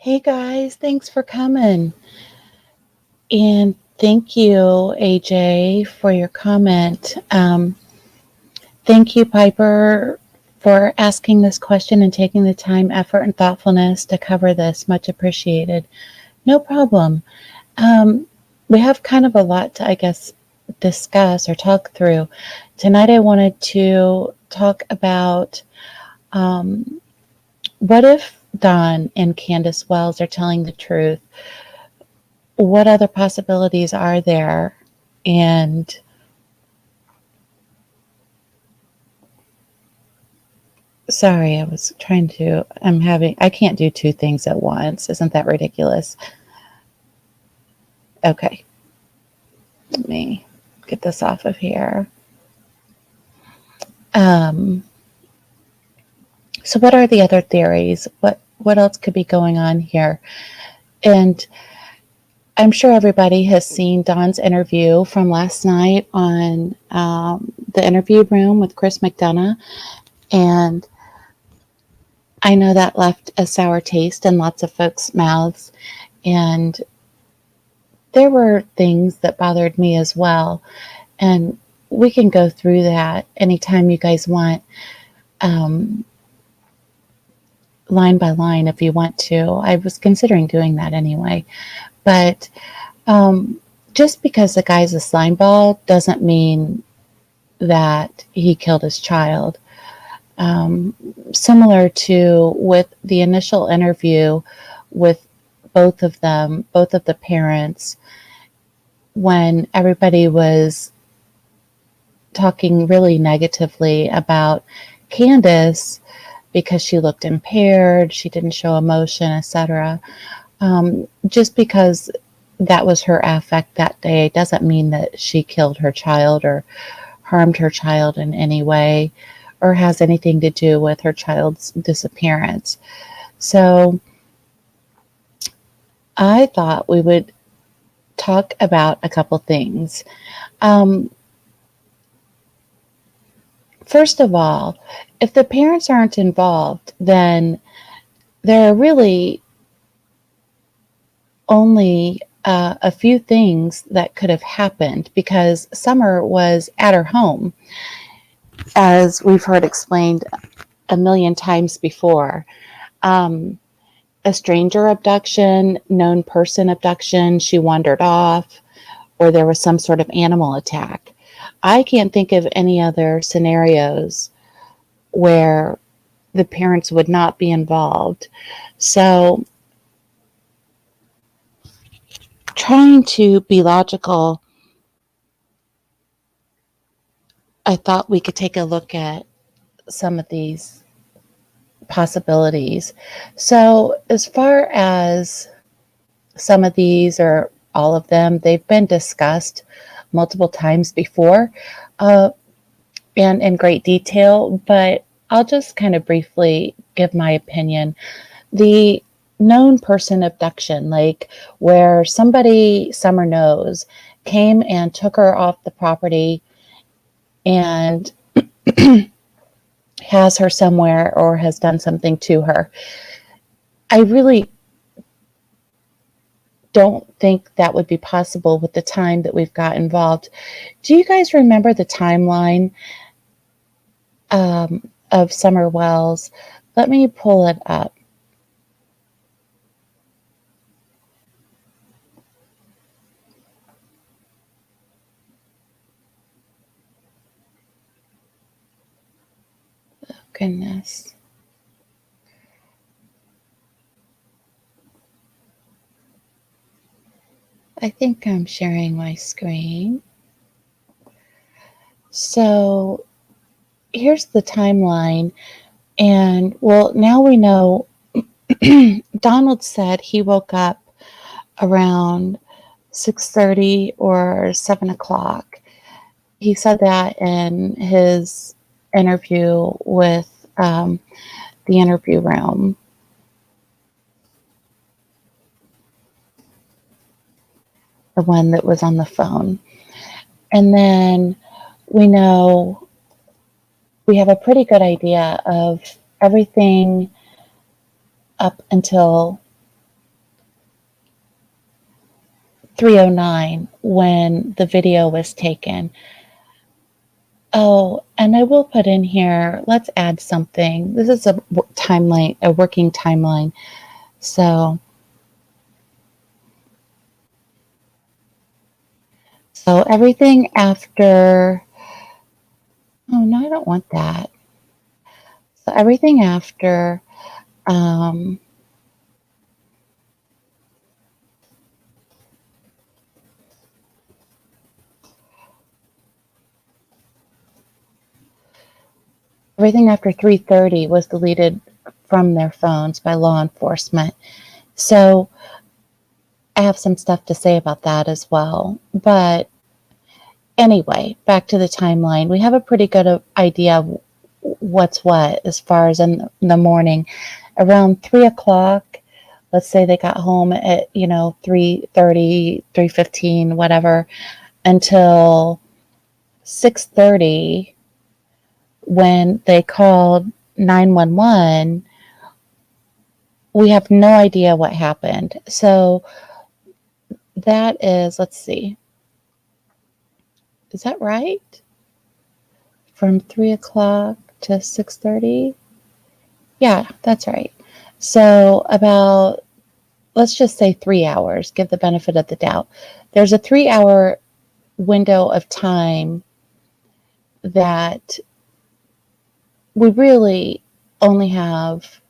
Hey guys, thanks for coming. And thank you, AJ, for your comment. Thank you, Piper, for asking this question and taking the time, effort, and thoughtfulness to cover this. Much appreciated. No problem. Um, we have kind of a lot to, I guess, discuss or talk through. Tonight, I wanted to talk about what if Don and Candace Wells are telling the truth? What other possibilities are there? And sorry, I can't do two things at once. Isn't that ridiculous? Okay, let me get this off of here. Um, so what are the other theories? What else could be going on here? And I'm sure everybody has seen Don's interview from last night on the interview room with Chris McDonough. And I know that left a sour taste in lots of folks' mouths. And there were things that bothered me as well. And we can go through that anytime you guys want, um, line by line if you want to. I was considering doing that anyway. But just because the guy's a slime ball doesn't mean that he killed his child. Similar to with the initial interview with both of them, both of the parents, when everybody was talking really negatively about Candace because she looked impaired, she didn't show emotion, etc. Just because that was her affect that day doesn't mean that she killed her child or harmed her child in any way or has anything to do with her child's disappearance. So I thought we would talk about a couple things. Um, First of all, if the parents aren't involved, then there are really only a few things that could have happened because Summer was at her home, as we've heard explained a million times before. Um, a stranger abduction, known person abduction, she wandered off, or there was some sort of animal attack. I can't think of any other scenarios where the parents would not be involved. So, trying to be logical, I thought we could take a look at some of these possibilities. So, as far as some of these or all of them, they've been discussed multiple times before and in great detail, but I'll just kind of briefly give my opinion. The known person abduction, like where somebody Summer knows came and took her off the property and has her somewhere or has done something to her. I really don't think that would be possible with the time that we've got involved. Do you guys remember the timeline of Summer Wells? Let me pull it up. Oh, goodness. I think I'm sharing my screen. So here's the timeline. And well, now we know Donald said he woke up around 6:30 or 7 o'clock. He said that in his interview with the interview room. The one that was on the phone. And then we know we have a pretty good idea of everything up until 3:09 when the video was taken. Oh, and I will put in here, let's add something. This is a timeline, a working timeline. So everything after, oh no, I don't want that. So everything after, everything after 3:30 was deleted from their phones by law enforcement. So I have some stuff to say about that as well. But anyway, back to the timeline. We have a pretty good idea of what's what as far as in the morning. Around 3 o'clock, let's say they got home at, 3:30, 3:15, whatever, until 6:30 when they called 911. We have no idea what happened. So that is, let's see, is that right? From 3 o'clock to 6:30? Yeah, that's right. So about, let's just say 3 hours, give the benefit of the doubt. There's a 3-hour window of time that we really only have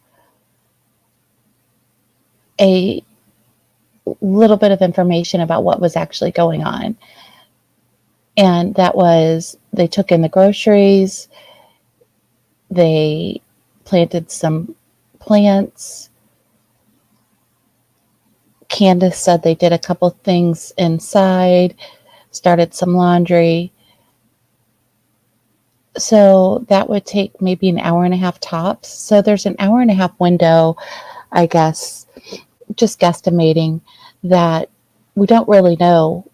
a little bit of information about what was actually going on. And that was, they took in the groceries, they planted some plants. Candace said they did a couple things inside, started some laundry. So that would take maybe an hour and a half tops. So there's an hour and a half window, I guess, just guesstimating, that we don't really know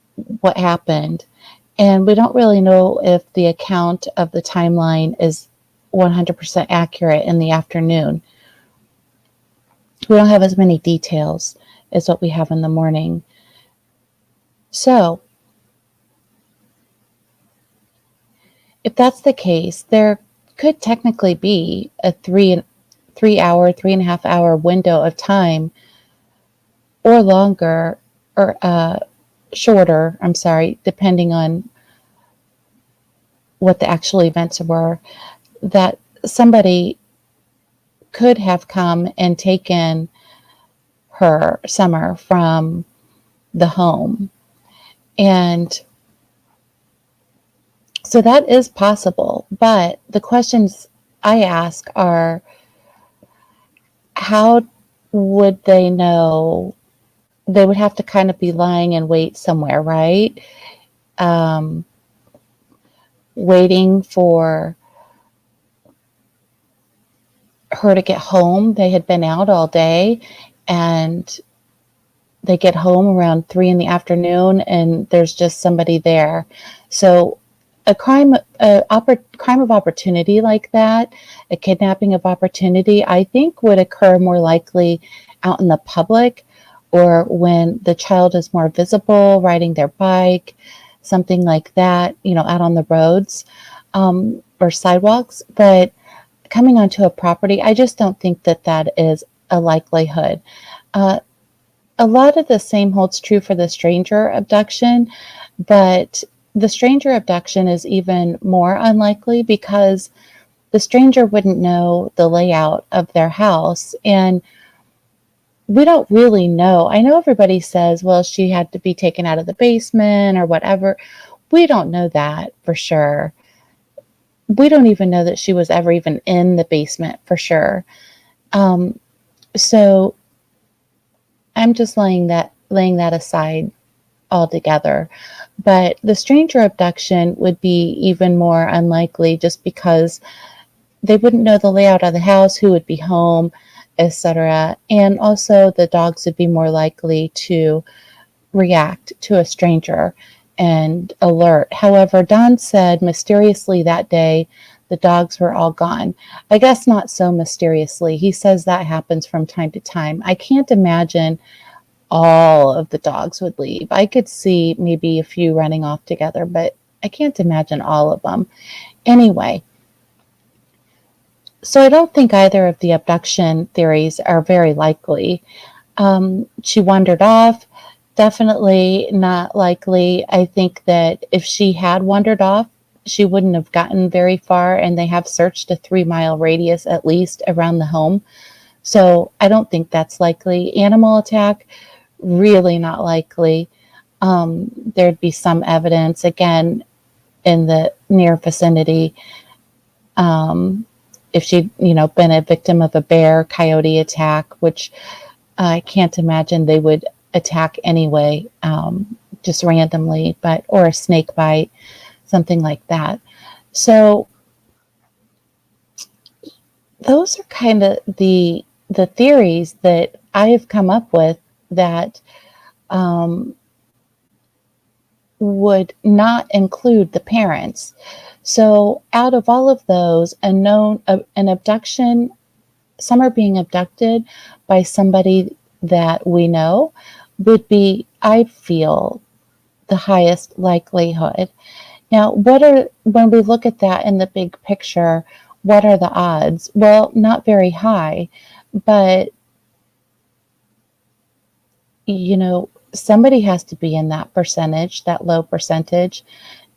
what happened. And we don't really know if the account of the timeline is 100% accurate in the afternoon. We don't have as many details as what we have in the morning. So if that's the case, there could technically be a 3.5 hour window of time, or longer, or shorter, depending on what the actual events were, that somebody could have come and taken her, Summer, from the home. And so that is possible. But the questions I ask are, how would they know? They would have to kind of be lying in wait somewhere, right? Waiting for her to get home. They had been out all day, and they get home around 3 in the afternoon, and there's just somebody there. So a crime of opportunity like that, a kidnapping of opportunity, I think would occur more likely out in the public, or when the child is more visible, riding their bike, something like that, out on the roads, or sidewalks. But coming onto a property, I just don't think that is a likelihood. A lot of the same holds true for the stranger abduction, but the stranger abduction is even more unlikely because the stranger wouldn't know the layout of their house. And we don't really know. I know everybody says, well, she had to be taken out of the basement or whatever. We don't know that for sure. We don't even know that she was ever even in the basement for sure. So I'm just laying that aside altogether. But the stranger abduction would be even more unlikely, just because they wouldn't know the layout of the house, who would be home, etc. And also the dogs would be more likely to react to a stranger and alert. However, Don said mysteriously that day the dogs were all gone. I guess not so mysteriously. He says that happens from time to time. I can't imagine all of the dogs would leave. I could see maybe a few running off together, but I can't imagine all of them. Anyway, so I don't think either of the abduction theories are very likely. She wandered off. Definitely not likely. I think that if she had wandered off, she wouldn't have gotten very far, and they have searched a 3-mile radius at least around the home. So I don't think that's likely. Animal attack, really not likely. There'd be some evidence, again, in the near vicinity. If she'd, been a victim of a bear, coyote attack, which I can't imagine they would attack anyway, just randomly, or a snake bite, something like that. So those are kind of the theories that I have come up with that would not include the parents. So out of all of those, an abduction, some are being abducted by somebody that we know, would be, I feel, the highest likelihood. Now, when we look at that in the big picture, what are the odds? Well, not very high, but somebody has to be in that percentage, that low percentage.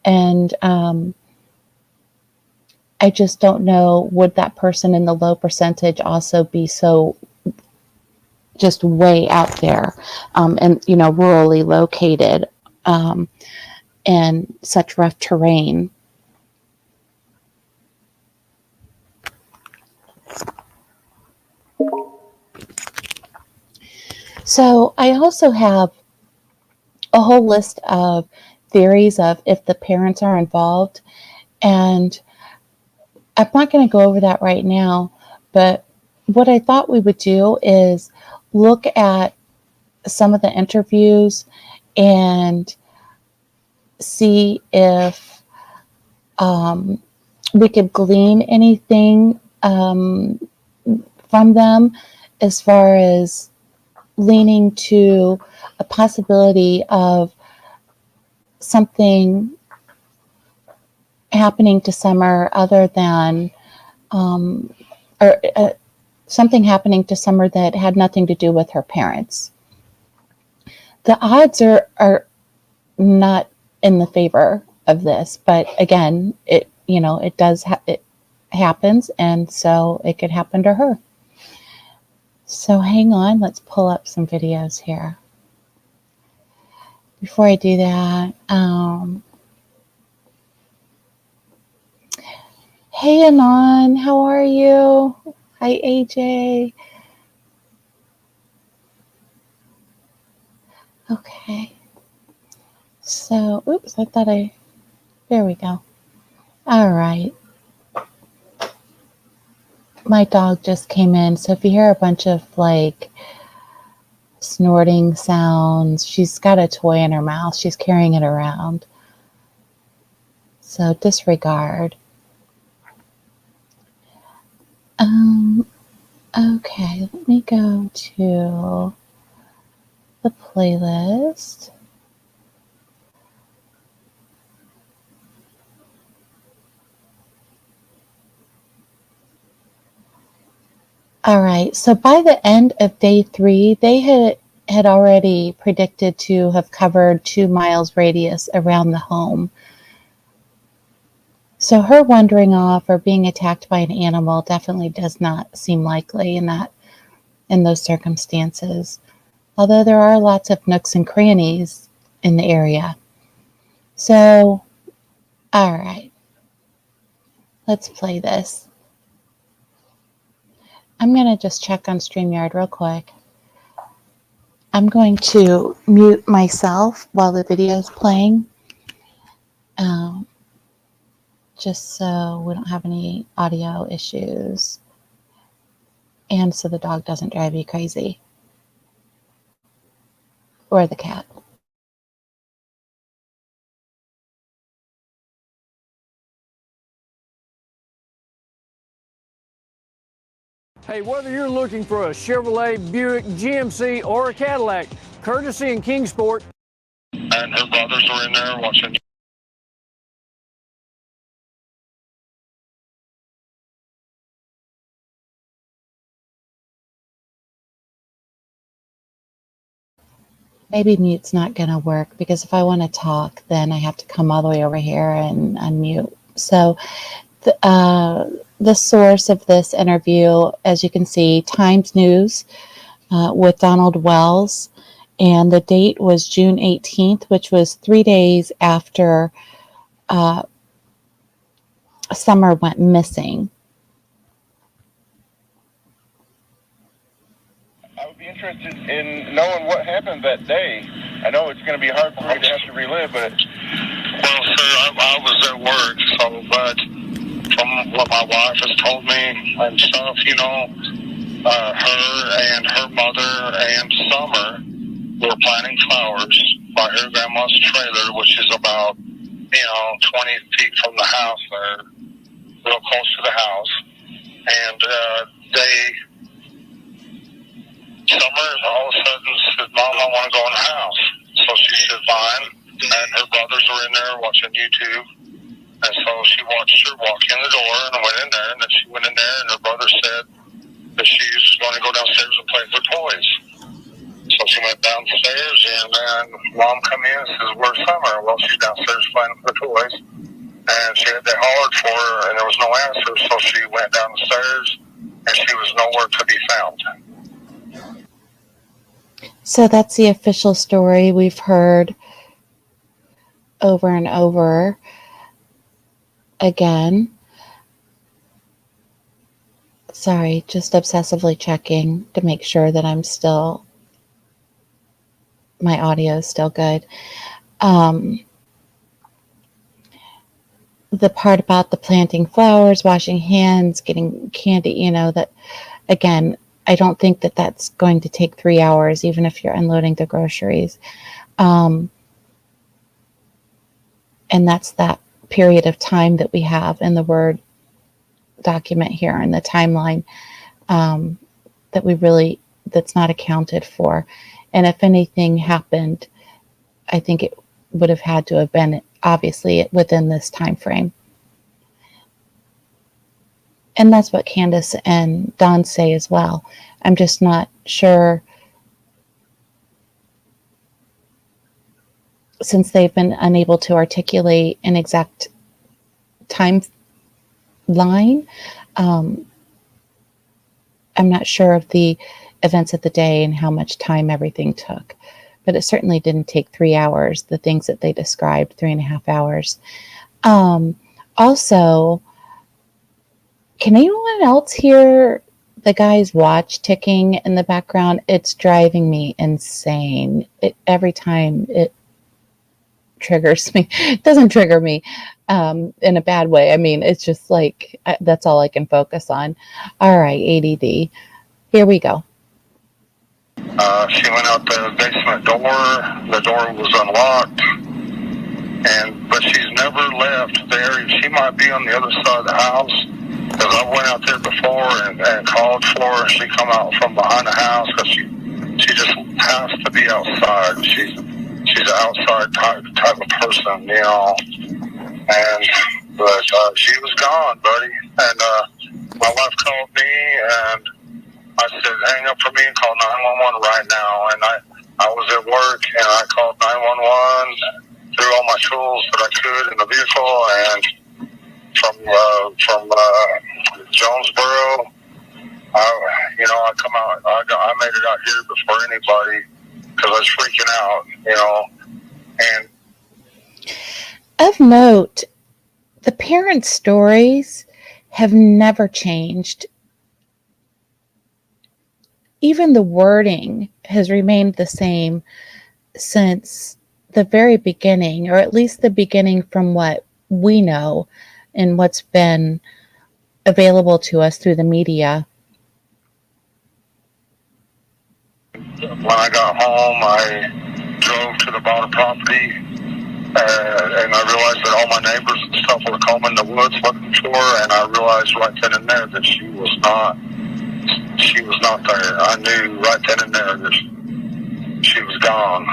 And I just don't know, would that person in the low percentage also be so just way out there, and rurally located, and such rough terrain? So I also have a whole list of theories of if the parents are involved, and I'm not going to go over that right now, but what I thought we would do is look at some of the interviews and see if we could glean anything from them as far as leaning to a possibility of something happening to Summer other than, or something happening to Summer that had nothing to do with her parents. The odds are not in the favor of this, but again, it happens, and so it could happen to her. So hang on, let's pull up some videos here. Before I do that, hey Anon, how are you? Hi AJ. Okay. So, oops, there we go. All right. My dog just came in, so if you hear a bunch of snorting sounds, she's got a toy in her mouth. She's carrying it around. So disregard. Okay, let me go to the playlist. All right, so by the end of day 3, they had already predicted to have covered 2 miles radius around the home. So her wandering off or being attacked by an animal definitely does not seem likely in those circumstances, although there are lots of nooks and crannies in the area. So, all right, let's play this. I'm going to just check on StreamYard real quick. I'm going to mute myself while the video is playing, just so we don't have any audio issues, and so the dog doesn't drive you crazy, or the cat. Hey, whether you're looking for a Chevrolet, Buick, GMC, or a Cadillac, Courtesy in Kingsport. And her brothers were in there watching. Maybe mute's not going to work, because if I want to talk, then I have to come all the way over here and unmute. So the source of this interview, as you can see, Times News with Donald Wells, and the date was June 18th, which was 3 days after Summer went missing. I would be interested in knowing what happened that day. I know it's going to be hard for you to have to relive, but... Well, sir, I was at work, so, but from what my wife has told me and stuff, you know, her and her mother and Summer were planting flowers by her grandma's trailer, which is about, 20 feet from the house there, real close to the house. And Summer all of a sudden said, "Mom, I want to go in the house." So she said, "Fine." And her brothers were in there watching YouTube. And so she watched her walk in the door and went in there. And then she went in there, and her brother said that she was going to go downstairs and play with her toys. So she went downstairs, and then Mom come in and says, "Where's Summer?" Well, she's downstairs playing with her toys. And they hollered for her, and there was no answer. So she went down the stairs, and she was nowhere to be found. So that's the official story we've heard over and over again. Sorry, just obsessively checking to make sure that my audio is still good. The part about the planting flowers, washing hands, getting candy, that, again, I don't think that that's going to take 3 hours, even if you're unloading the groceries. And that's that period of time that we have in the Word document here in the timeline that's not accounted for. And if anything happened, I think it would have had to have been obviously within this time frame. And that's what Candace and Don say as well. I'm just not sure, since they've been unable to articulate an exact timeline. I'm not sure of the events of the day and how much time everything took, but it certainly didn't take 3 hours. The things that they described, 3.5 hours. Also, can anyone else hear the guy's watch ticking in the background? It's driving me insane. Every time it triggers me. It doesn't trigger me in a bad way. I mean, it's just like, that's all I can focus on. All right, ADD. Here we go. She went out the basement door. The door was unlocked. But she's never left there. She might be on the other side of the house, because I went out there before and called for her, and she come out from behind the house, because she just has to be outside. She's an outside type of person, but she was gone, buddy. And my wife called me, and I said, "Hang up for me and call 911 right now." And I was at work, and I called 911, threw all my tools that I could in the vehicle, and from Jonesboro, I come out. I made it out here before anybody, because I was freaking out, And of note, the parents' stories have never changed. Even the wording has remained the same since the very beginning, or at least the beginning from what we know and what's been available to us through the media. When I got home, I drove to the bottom property, and I realized that all my neighbors and stuff were combing the woods looking for her, and I realized right then and there that she was not there. I knew right then and there that she was gone.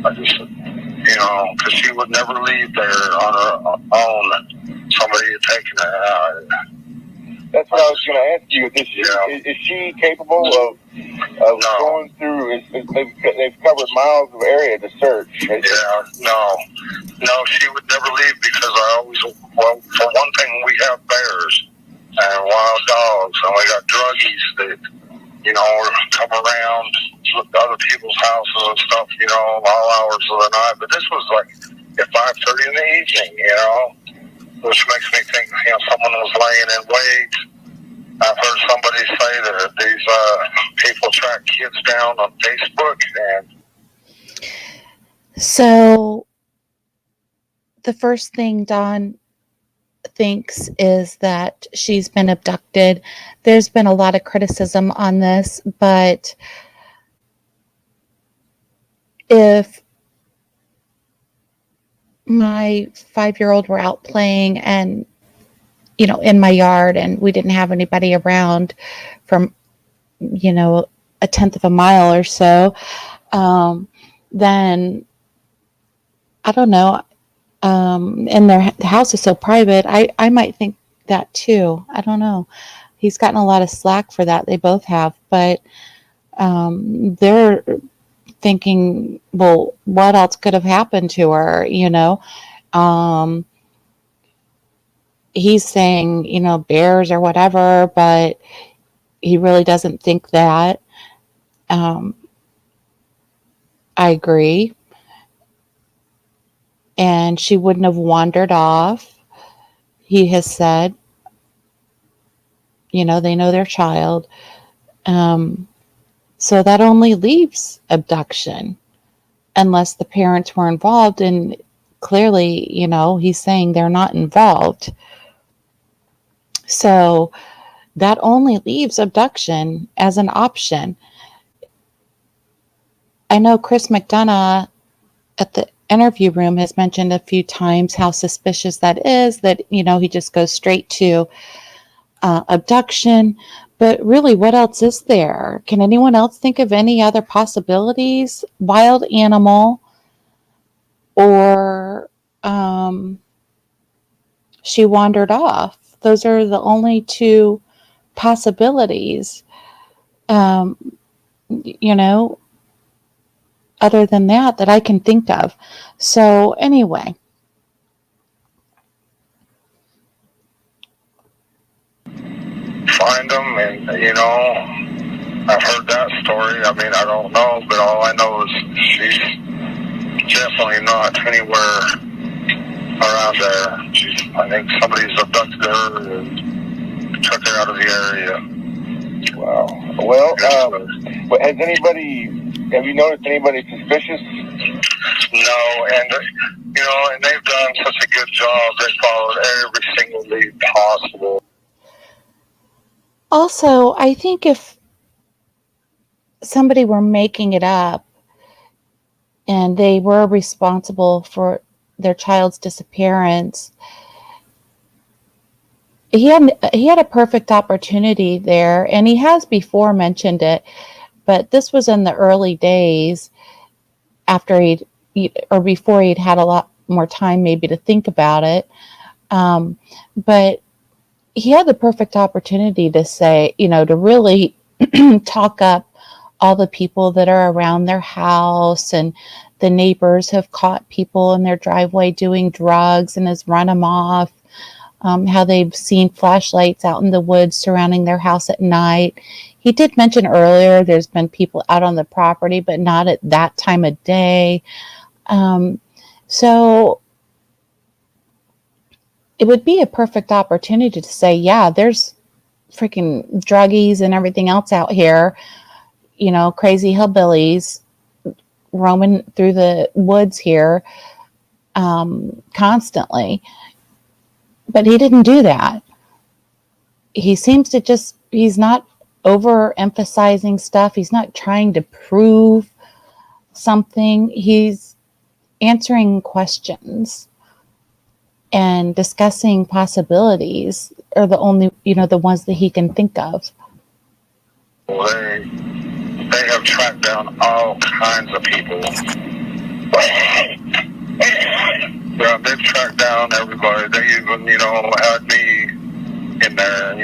I just, because she would never leave there on her own. Somebody had taken her out. That's what I was going to ask you. Is she capable of going through? They've covered miles of area to search. No, she would never leave because well, for one thing, we have bears and wild dogs, and we got druggies that, come around other people's houses and stuff, all hours of the night. But this was like at 5:30 in the evening, which makes me think, someone was laying in wait. I've heard somebody say that these people track kids down on Facebook. So the first thing Dawn thinks is that she's been abducted. There's been a lot of criticism on this, but if my 5-year-old were out playing and, in my yard and we didn't have anybody around from, a tenth of a mile or so, then I don't know. And their house is so private, I might think that too. I don't know. He's gotten a lot of slack for that. They both have, but they're thinking, well, what else could have happened to her? He's saying, bears or whatever, but he really doesn't think that. I agree. And she wouldn't have wandered off. He has said, they know their child. So that only leaves abduction, unless the parents were involved. And clearly, he's saying they're not involved. So that only leaves abduction as an option. I know Chris McDonough at the interview room has mentioned a few times how suspicious that is, that, he just goes straight to abduction. But really, what else is there? Can anyone else think of any other possibilities? Wild animal, or she wandered off. Those are the only two possibilities. Other than that I can think of. So anyway. Find them, and I've heard that story. I mean, I don't know, but all I know is she's definitely not anywhere around there. I think somebody's abducted her and took her out of the area. Wow. Well, have you noticed anybody suspicious? No, and and they've done such a good job. They followed every single lead possible. Also, I think if somebody were making it up and they were responsible for their child's disappearance, he had a perfect opportunity there, and he has before mentioned it, but this was in the early days before he'd had a lot more time maybe to think about it. But he had the perfect opportunity to say, to really talk up all the people that are around their house, and the neighbors have caught people in their driveway doing drugs and has run them off. How they've seen flashlights out in the woods surrounding their house at night. He did mention earlier there's been people out on the property, but not at that time of day. So it would be a perfect opportunity to say, yeah, there's freaking druggies and everything else out here, crazy hillbillies roaming through the woods here constantly. But he didn't do that. He seems to he's not overemphasizing stuff. He's not trying to prove something. He's answering questions and discussing possibilities are the only, the ones that he can think of. They have tracked down all kinds of people. Yeah, they've tracked down everybody. They even, had me in there,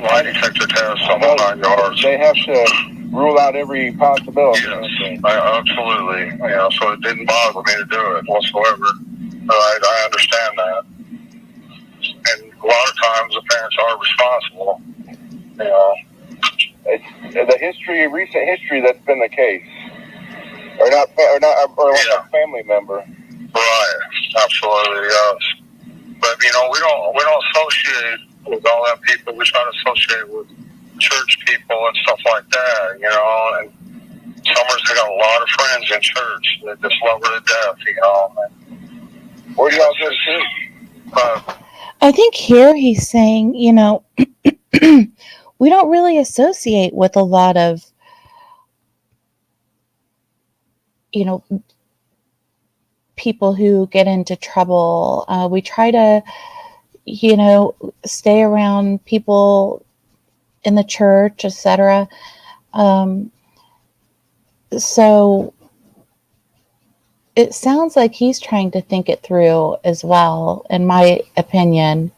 lie detector test on all 9 yards. They have to rule out every possibility. Yes, absolutely. So it didn't bother me to do it whatsoever. I understand that. And a lot of times the parents are responsible. It's the recent history that's been the case. Or like a family member. Right, absolutely, yes. But we don't associate with all them people. We try to associate with church people and stuff like that, and Summers, they got a lot of friends in church that just love her to death, Where do y'all go to church? I think here he's saying, we don't really associate with a lot of, people who get into trouble. We try to, stay around people in the church, etc. So it sounds like he's trying to think it through as well, in my opinion.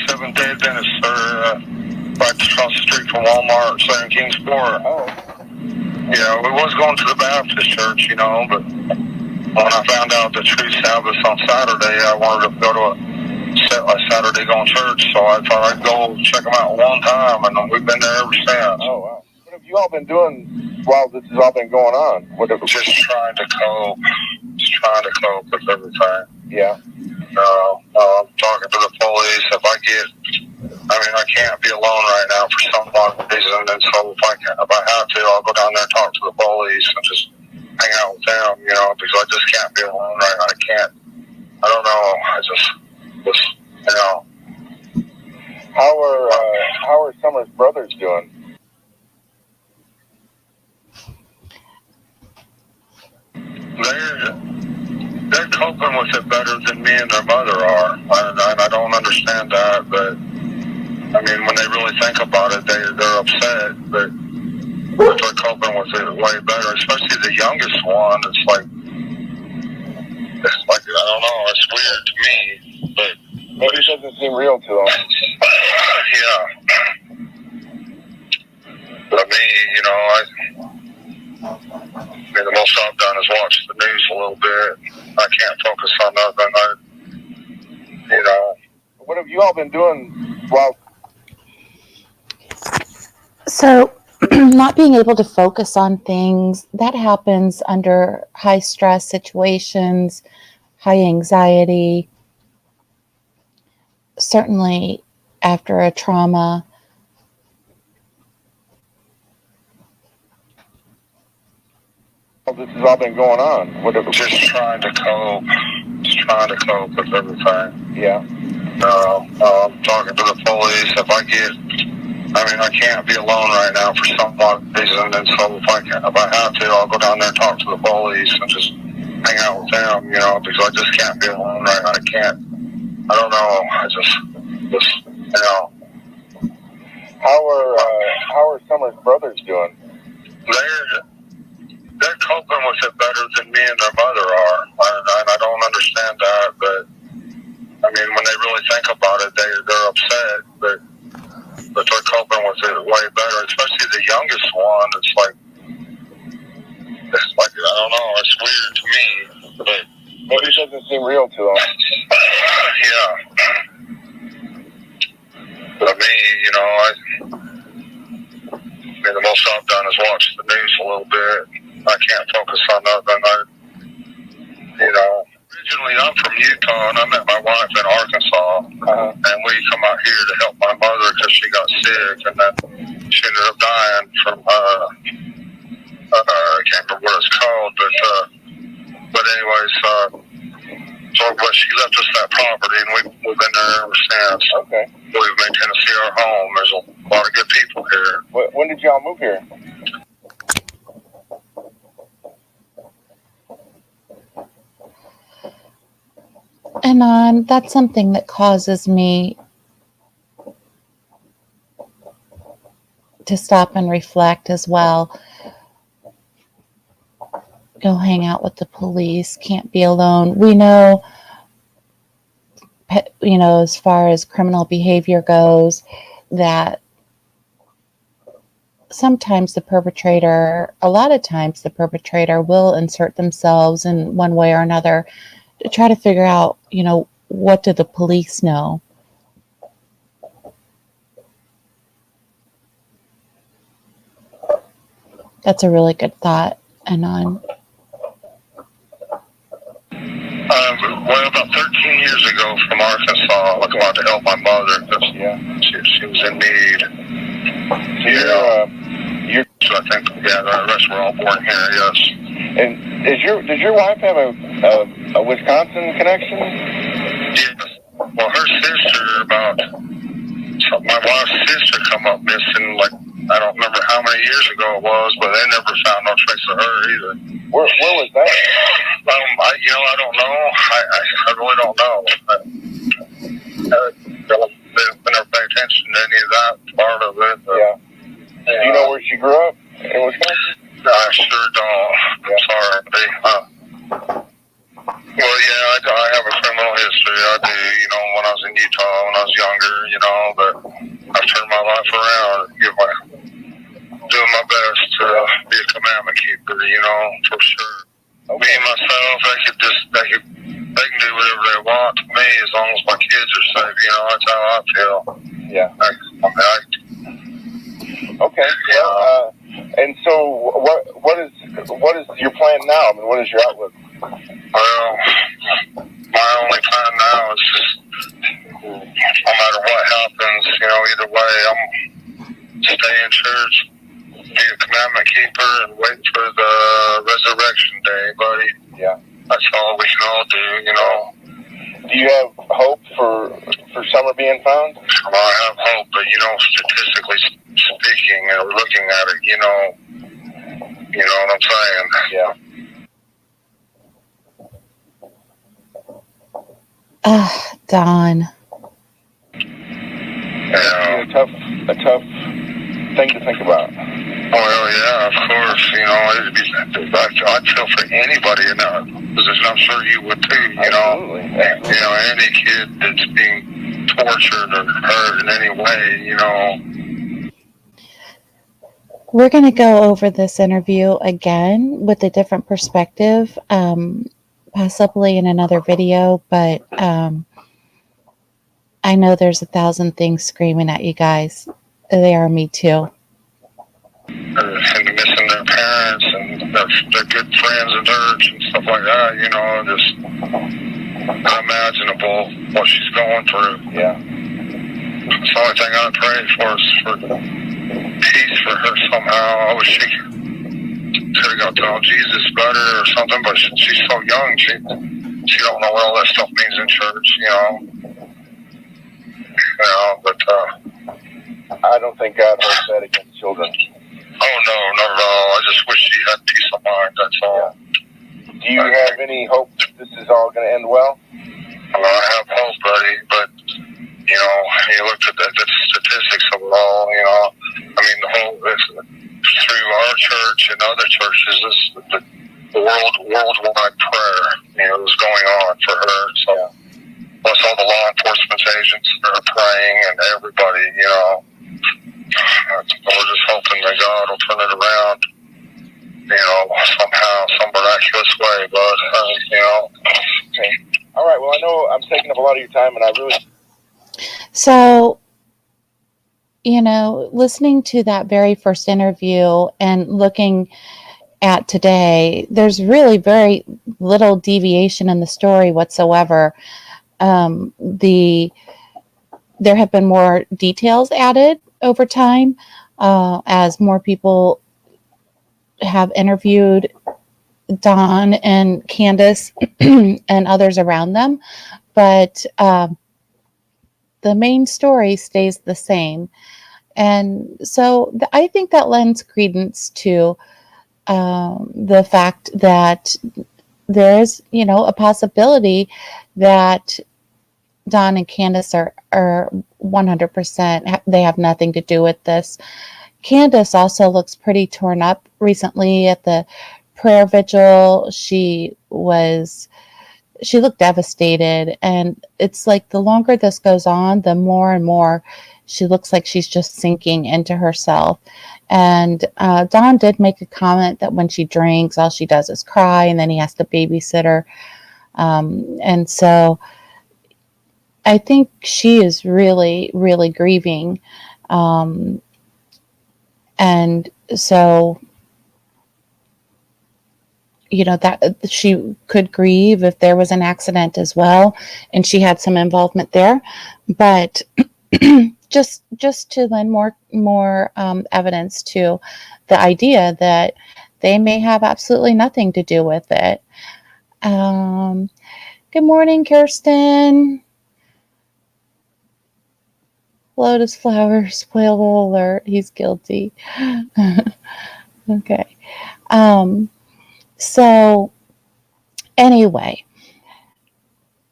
Seventh-day Adventist, right across the street from Walmart, in Kingsport. Oh. Yeah, we was going to the Baptist church, but when I found out the true Sabbath on Saturday, I wanted to go to a Saturday going church, so I thought I'd go check them out one time, and we've been there ever since. Oh, wow. What have you all been doing while this has all been going on? Just trying to cope. Just trying to cope with everything. Yeah. I'm talking to the police. I can't be alone right now for some reason, and so if I have to, I'll go down there and talk to the police and just hang out with them, because I just can't be alone right now. I don't know. How are Summer's brothers doing? They're coping with it better than me and their mother are, and I don't understand that, but when they really think about it, they're upset, but they're coping with it way better, especially the youngest one. It's like I don't know, it's weird to me, but maybe it doesn't seem real to them. Yeah. But me, the most I've done is watch the news a little bit. I can't focus on nothing. What have you all been doing while... So, not being able to focus on things, that happens under high stress situations, high anxiety, certainly after a trauma. This has all been going on. Just trying to cope. Just trying to cope with everything. Yeah. I'm talking to the police. I can't be alone right now for some reason, and so if I have to, I'll go down there and talk to the police and just hang out with them, because I just can't be alone right now. I don't know. How are Summer's brothers doing? They're coping with it better than me and their mother are, and I don't understand that, but when they really think about it, they're upset, but they're coping with it way better, especially the youngest one. It's like I don't know, it's weird to me, but maybe it doesn't seem real to them. Yeah. But me, the most I've done is watch the news a little bit. I can't focus on nothing. Originally I'm from Utah, and I met my wife in Arkansas, and we come out here to help my mother because she got sick, and then she ended up dying from, I can't remember what it's called, but anyways, but she left us that property, and we've been there ever since. Okay. We've made Tennessee our home. There's a lot of good people here. When did y'all move here? And that's something that causes me to stop and reflect as well. Go hang out with the police, can't be alone. We know, as far as criminal behavior goes, that sometimes a lot of times the perpetrator will insert themselves in one way or another to try to figure out, what do the police know? That's a really good thought, Anon. Well, about 13 years ago from Arkansas, I was about to help my mother because she was in need. So I think, the rest were all born here, yes. And does your wife have a Wisconsin connection? Yes. Well, her sister, my wife's sister come up missing, I don't remember how many years ago it was, but they never found no trace of her either. Where was that? I don't know. I really don't know. They never pay attention to any of that part of it. Do you know where she grew up in Wisconsin? I sure don't. I'm sorry. Well, I have a criminal history. I do, when I was in Utah, when I was younger, but I've turned my life around and doing my best to be a commandment keeper, for sure. Okay. Me and myself, they can do whatever they want to me as long as my kids are safe, that's how I feel. Yeah. Okay. Well, and so what is your plan now? I mean, what is your outlook? Well, my only plan now is just, no matter what happens, either way, I'm stay in church, be a commandment keeper, and wait for the resurrection day, buddy. Yeah. That's all we can all do, Do you have hope for Summer being found? Well, I have hope, but statistically speaking, and looking at it, you know what I'm saying? Yeah. Don. Yeah. A tough thing to think about. Well, yeah, of course. I'd feel for anybody in that position. I'm sure you would too. Absolutely. Any kid that's being tortured or hurt in any way. We're going to go over this interview again with a different perspective, possibly in another video, but I know there's 1,000 things screaming at you guys. They are me too. And missing their parents and their good friends in church and stuff like that, just unimaginable what she's going through. Yeah. It's the only thing I pray for is for peace for her somehow. I wish she could have got to know Jesus better or something, but she's so young, she don't know what all that stuff means in church, but I don't think God holds that against children. Oh, no, not at all. I just wish she had peace of mind, that's all. Yeah. Do you have any hope that this is all going to end well? Well, I have hope, buddy, but, you look at the statistics of it all, through our church and other churches, the worldwide prayer, was going on for her, so, plus all the law enforcement agents that are praying and everybody, we're just hoping that God will turn it around, somehow, some miraculous way, but, Okay. All right, well, I know I'm taking up a lot of your time, and I really... So, listening to that very first interview and looking at today, there's really very little deviation in the story whatsoever. There have been more details added over time as more people have interviewed Don and Candace and others around them, but the main story stays the same. And so I think that lends credence to the fact that there is, a possibility that Don and Candace are 100%, they have nothing to do with this. Candace also looks pretty torn up recently at the prayer vigil. She looked devastated, and it's like the longer this goes on, the more and more she looks like she's just sinking into herself. And Don did make a comment that when she drinks, all she does is cry, and then he has to babysit her. And so I think she is really, really grieving. And so, that she could grieve if there was an accident as well, and she had some involvement there. But just to lend more evidence to the idea that they may have absolutely nothing to do with it. Good morning, Kirsten. Lotus flower, spoiler alert, he's guilty. Okay. So anyway,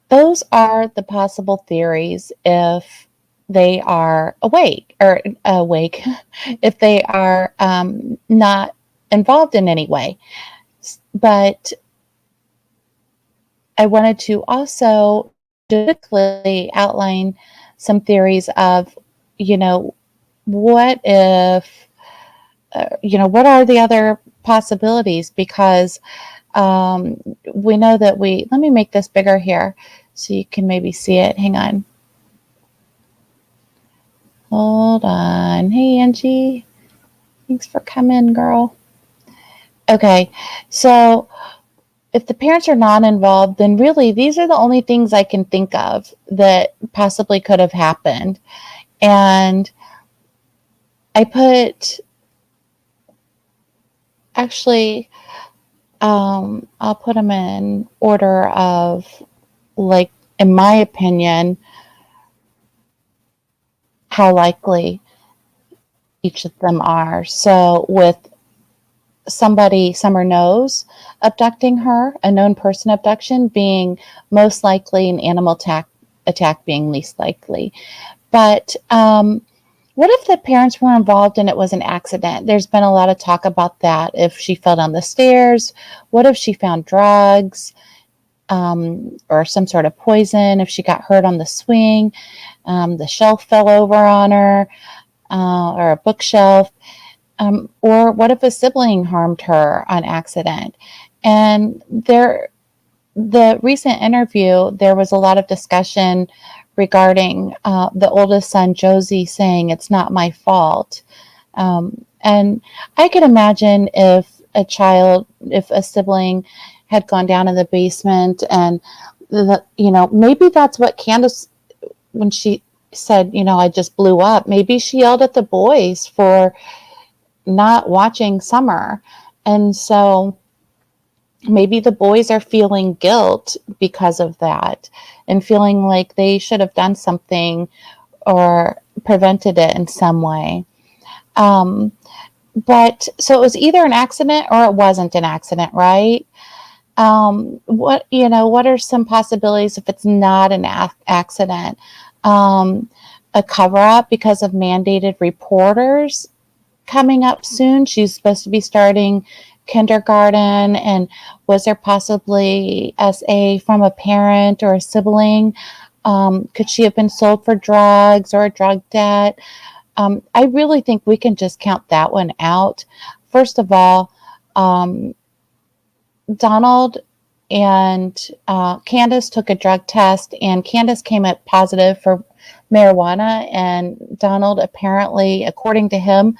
those are the possible theories if they are awake, if they are not involved in any way. But I wanted to also specifically outline some theories of, what if, what are the other possibilities? Because we know that let me make this bigger here so you can maybe see it. Hang on. Hold on. Hey, Angie. Thanks for coming, girl. Okay. So if the parents are not involved, then really these are the only things I can think of that possibly could have happened. And I put, actually, I'll put them in order of, like, in my opinion, how likely each of them are. So with somebody Summer knows abducting her, a known person abduction being most likely, an animal attack being least likely. But what if the parents were involved and it was an accident? There's been a lot of talk about that. If she fell down the stairs, what if she found drugs or some sort of poison? If she got hurt on the swing, the shelf fell over on her, or a bookshelf. Or what if a sibling harmed her on accident? And the recent interview, there was a lot of discussion regarding the oldest son, Josie, saying it's not my fault. And I could imagine if a sibling had gone down in the basement and, maybe that's what Candace, when she said, I just blew up, maybe she yelled at the boys for not watching Summer. And so maybe the boys are feeling guilt because of that and feeling like they should have done something or prevented it in some way. But so it was either an accident or it wasn't an accident, right? What are some possibilities if it's not an accident? A cover-up because of mandated reporters coming up soon. She's supposed to be starting kindergarten, and was there possibly SA from a parent or a sibling? Could she have been sold for drugs or a drug debt? I really think we can just count that one out. First of all, Donald and Candace took a drug test, and Candace came up positive for marijuana, and Donald apparently, according to him,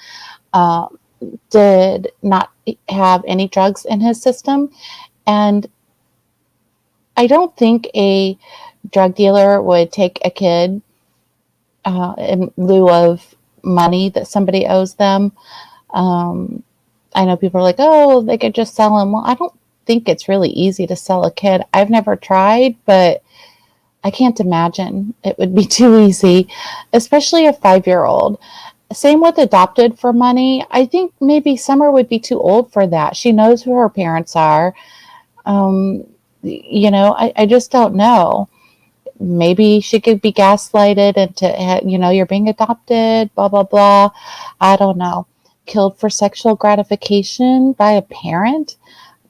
did not have any drugs in his system. And I don't think a drug dealer would take a kid in lieu of money that somebody owes them. I know people are like, oh, they could just sell him. Well, I don't think it's really easy to sell a kid. I've never tried, but I can't imagine it would be too easy, especially a 5-year-old. Same with adopted for money. I think maybe Summer would be too old for that. She knows who her parents are. I just don't know. Maybe she could be gaslighted into, you're being adopted, blah, blah, blah. I don't know. Killed for sexual gratification by a parent,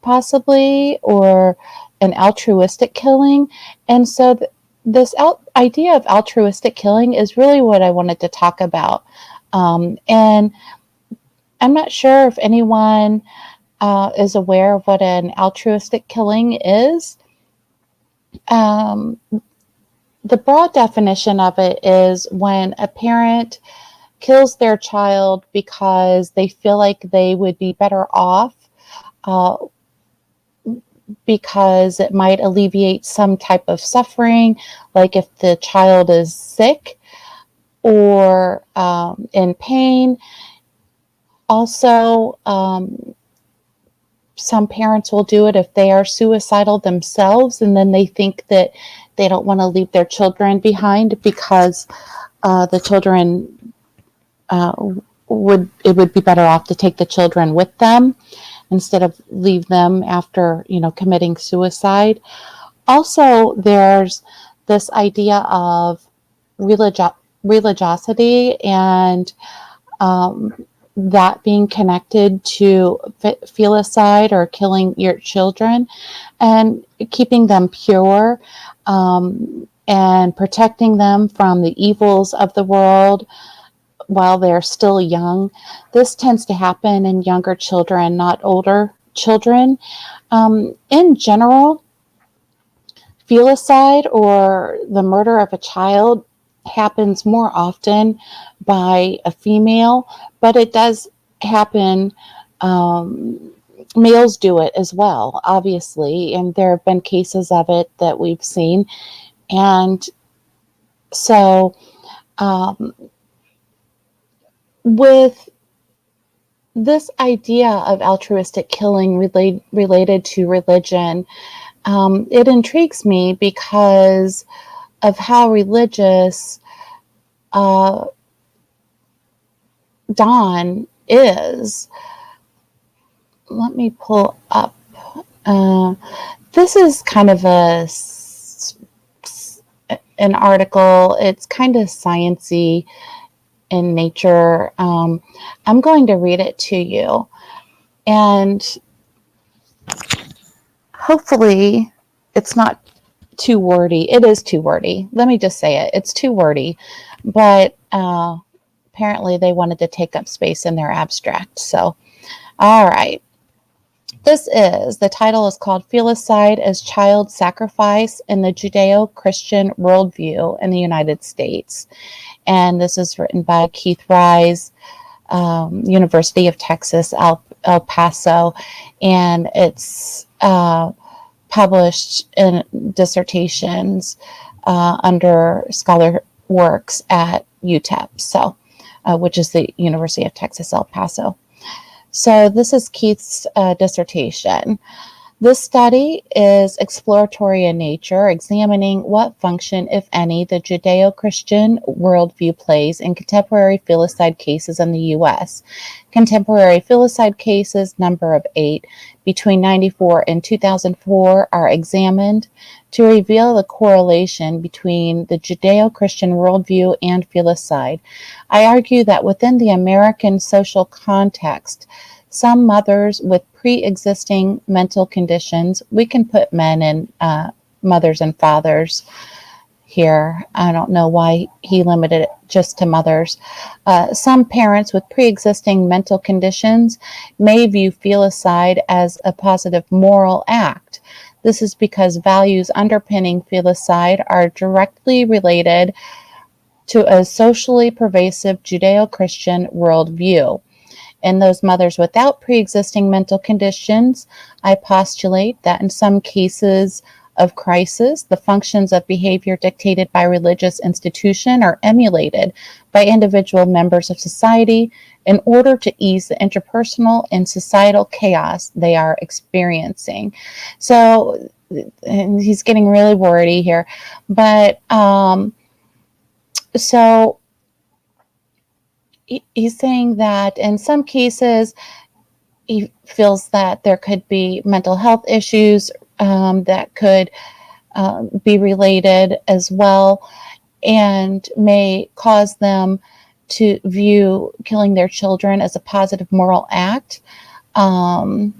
possibly, or an altruistic killing. And so this idea of altruistic killing is really what I wanted to talk about. And I'm not sure if anyone is aware of what an altruistic killing is. The broad definition of it is when a parent kills their child because they feel like they would be better off, because it might alleviate some type of suffering, like if the child is sick or in pain. Also, some parents will do it if they are suicidal themselves, and then they think that they don't want to leave their children behind because the children would be better off to take the children with them instead of leave them after committing suicide. Also, there's this idea of religiosity and that being connected to feticide or killing your children and keeping them pure, and protecting them from the evils of the world while they're still young. This tends to happen in younger children, not older children. In general, feticide or the murder of a child happens more often by a female, but it does happen. Males do it as well, obviously, and there have been cases of it that we've seen. And so with this idea of altruistic killing related to religion, it intrigues me because of how religious Dawn is. Let me pull up. This is kind of an article. It's kind of sciencey in nature. I'm going to read it to you, and hopefully it's not too wordy. It is too wordy. Let me just say it. It's too wordy, but apparently they wanted to take up space in their abstract. So, all right. The title is called Feticide as Child Sacrifice in the Judeo-Christian Worldview in the United States. And this is written by Keith Rise, University of Texas, El Paso. And it's published in dissertations under scholar works at UTEP, which is the University of Texas, El Paso. So this is Keith's dissertation. This study is exploratory in nature, examining what function, if any, the Judeo-Christian worldview plays in contemporary feticide cases in the U.S. Contemporary feticide cases, number of 8, between 1994 and 2004, are examined to reveal the correlation between the Judeo-Christian worldview and feticide. I argue that within the American social context, some mothers with pre-existing mental conditions, we can put men and mothers and fathers here. I don't know why he limited it just to mothers. Some parents with pre-existing mental conditions may view feticide as a positive moral act. This is because values underpinning feticide are directly related to a socially pervasive Judeo-Christian worldview. In those mothers without pre-existing mental conditions, I postulate that in some cases of crisis, the functions of behavior dictated by religious institution are emulated by individual members of society in order to ease the interpersonal and societal chaos they are experiencing. So, and he's getting really wordy here, but so he's saying that in some cases he feels that there could be mental health issues that could be related as well, and may cause them to view killing their children as a positive moral act, a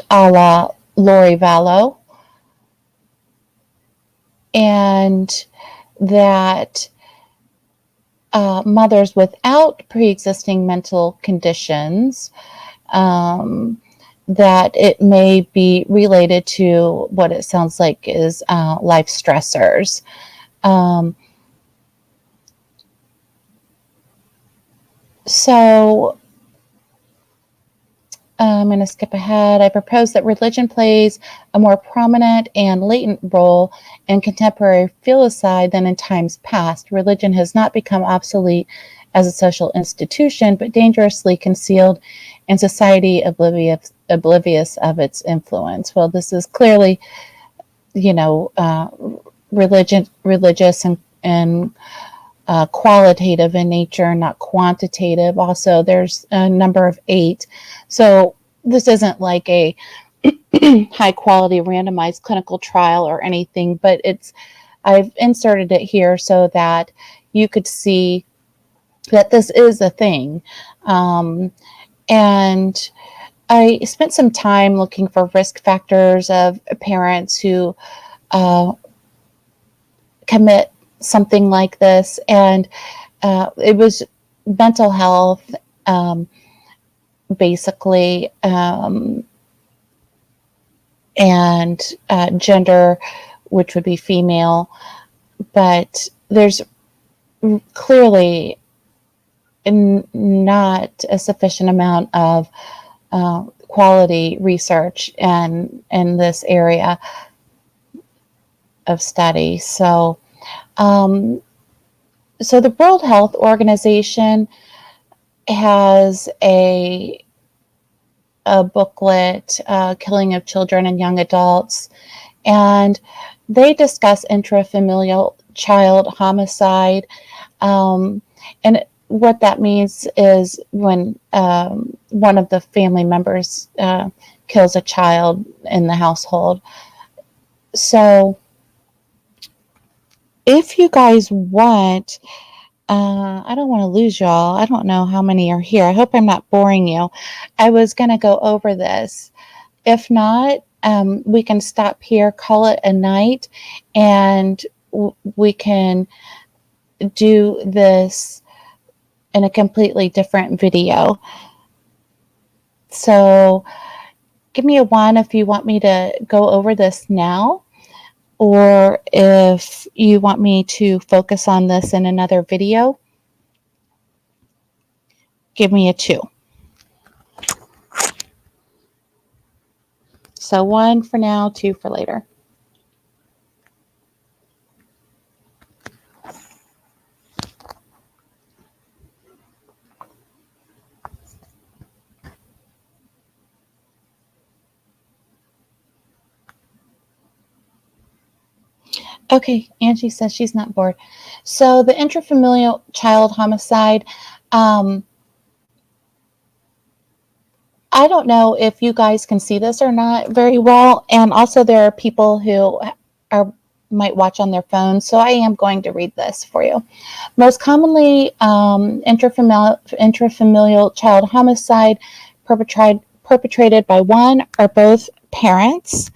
la Lori Vallow, and that mothers without pre-existing mental conditions, that it may be related to what it sounds like is life stressors. So I'm going to skip ahead. I propose that religion plays a more prominent and latent role in contemporary filicide than in times past. Religion has not become obsolete as a social institution, but dangerously concealed in society, oblivious of its influence. Well, this is clearly, religious and qualitative in nature, not quantitative. Also, there's a number of 8. So this isn't like a high quality randomized clinical trial or anything, but I've inserted it here so that you could see that this is a thing. And I spent some time looking for risk factors of parents who commit something like this, and it was mental health, basically, and gender, which would be female, but there's clearly not a sufficient amount of quality research in this area of study. So the World Health Organization has a booklet, Killing of Children and Young Adults, and they discuss intra-familial child homicide. And what that means is when one of the family members kills a child in the household. So if you guys want, I don't want to lose y'all. I don't know how many are here. I hope I'm not boring you. I was going to go over this. If not, we can stop here, call it a night, and we can do this in a completely different video. So give me a 1 if you want me to go over this now, or if you want me to focus on this in another video. Give me a 2. So 1 for now, 2 for later. Okay, Angie says she's not bored. So the intrafamilial child homicide, I don't know if you guys can see this or not very well. And also there are people who might watch on their phones. So I am going to read this for you. Most commonly, intrafamilial child homicide perpetrated by one or both parents.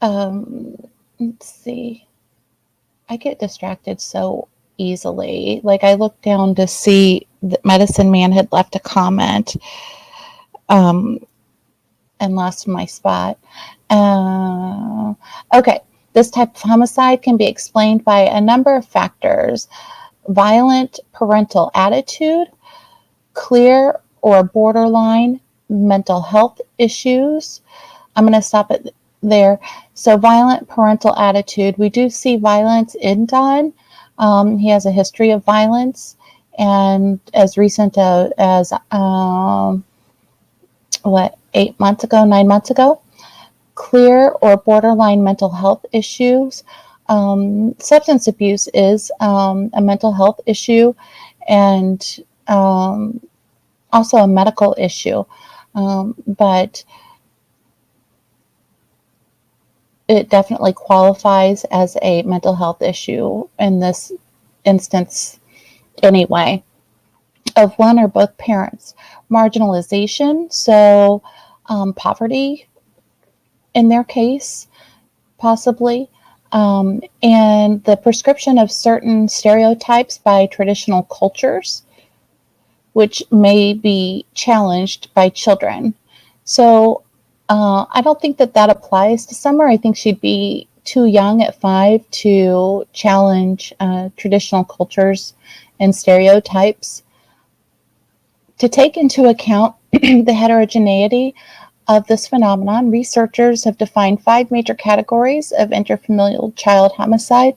Let's see. I get distracted so easily. Like I looked down to see that Medicine Man had left a comment, and lost my spot. Okay, this type of homicide can be explained by a number of factors: violent parental attitude, clear or borderline mental health issues. I'm going to stop it there. So violent parental attitude, we do see violence in Don. He has a history of violence, and as recent as 9 months ago. Clear or borderline mental health issues. Substance abuse is a mental health issue, and also a medical issue, but it definitely qualifies as a mental health issue in this instance anyway, of one or both parents. Marginalization, so poverty in their case, possibly, and the prescription of certain stereotypes by traditional cultures, which may be challenged by children. So I don't think that applies to Summer. I think she'd be too young at 5 to challenge traditional cultures and stereotypes. To take into account the heterogeneity of this phenomenon, researchers have defined 5 major categories of intrafamilial child homicide: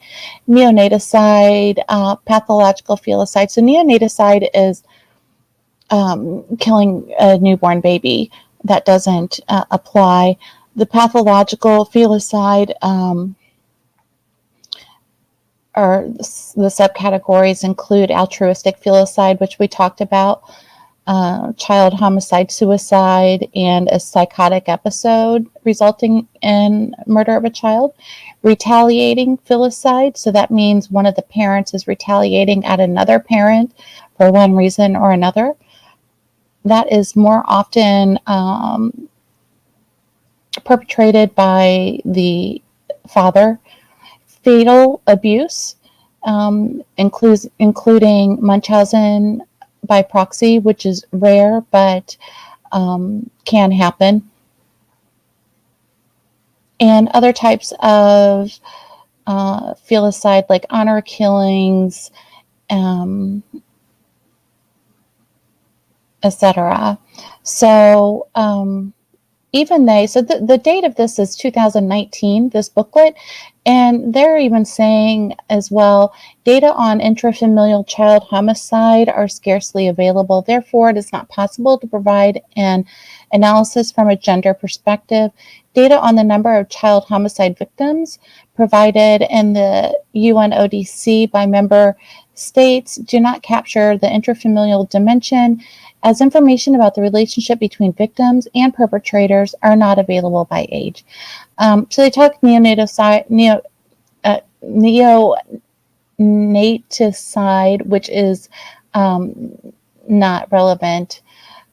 neonaticide, pathological feticide. So neonaticide is killing a newborn baby. That doesn't apply. The pathological feticide or the subcategories include altruistic feticide, which we talked about, child homicide, suicide, and a psychotic episode resulting in murder of a child. Retaliating feticide, so that means one of the parents is retaliating at another parent for one reason or another. That is more often perpetrated by the father. Fatal abuse, including Munchausen by proxy, which is rare but can happen, and other types of feticide like honor killings, etc. So the date of this is 2019, this booklet, and they're even saying as well, data on intrafamilial child homicide are scarcely available. Therefore, it is not possible to provide an analysis from a gender perspective. Data on the number of child homicide victims provided in the UNODC by member states do not capture the intrafamilial dimension, as information about the relationship between victims and perpetrators are not available by age. So they talk neonaticide, which is not relevant.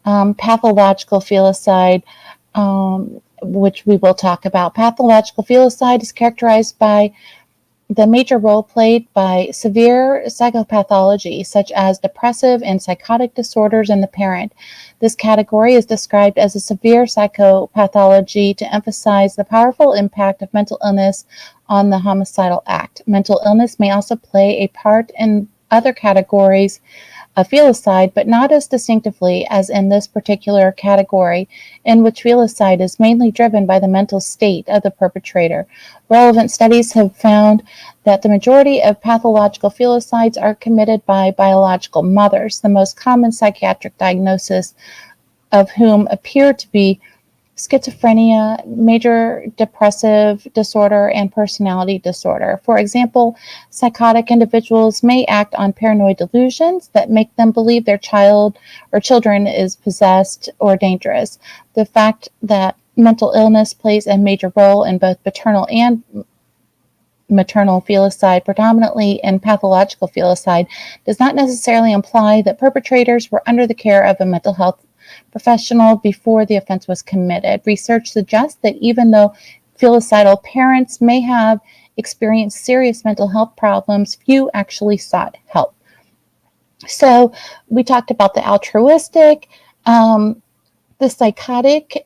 Pathological feticide, which we will talk about. Pathological feticide is characterized by the major role played by severe psychopathology, such as depressive and psychotic disorders in the parent. This category is described as a severe psychopathology to emphasize the powerful impact of mental illness on the homicidal act. Mental illness may also play a part in other categories of feticide, but not as distinctively as in this particular category, in which feticide is mainly driven by the mental state of the perpetrator. Relevant studies have found that the majority of pathological felicides are committed by biological mothers, the most common psychiatric diagnosis of whom appear to be schizophrenia, major depressive disorder, and personality disorder. For example, psychotic individuals may act on paranoid delusions that make them believe their child or children is possessed or dangerous. The fact that mental illness plays a major role in both paternal and maternal felicide, predominantly in pathological felicide, does not necessarily imply that perpetrators were under the care of a mental health professional before the offense was committed. Research suggests that even though filicidal parents may have experienced serious mental health problems, few actually sought help. So we talked about the altruistic. The psychotic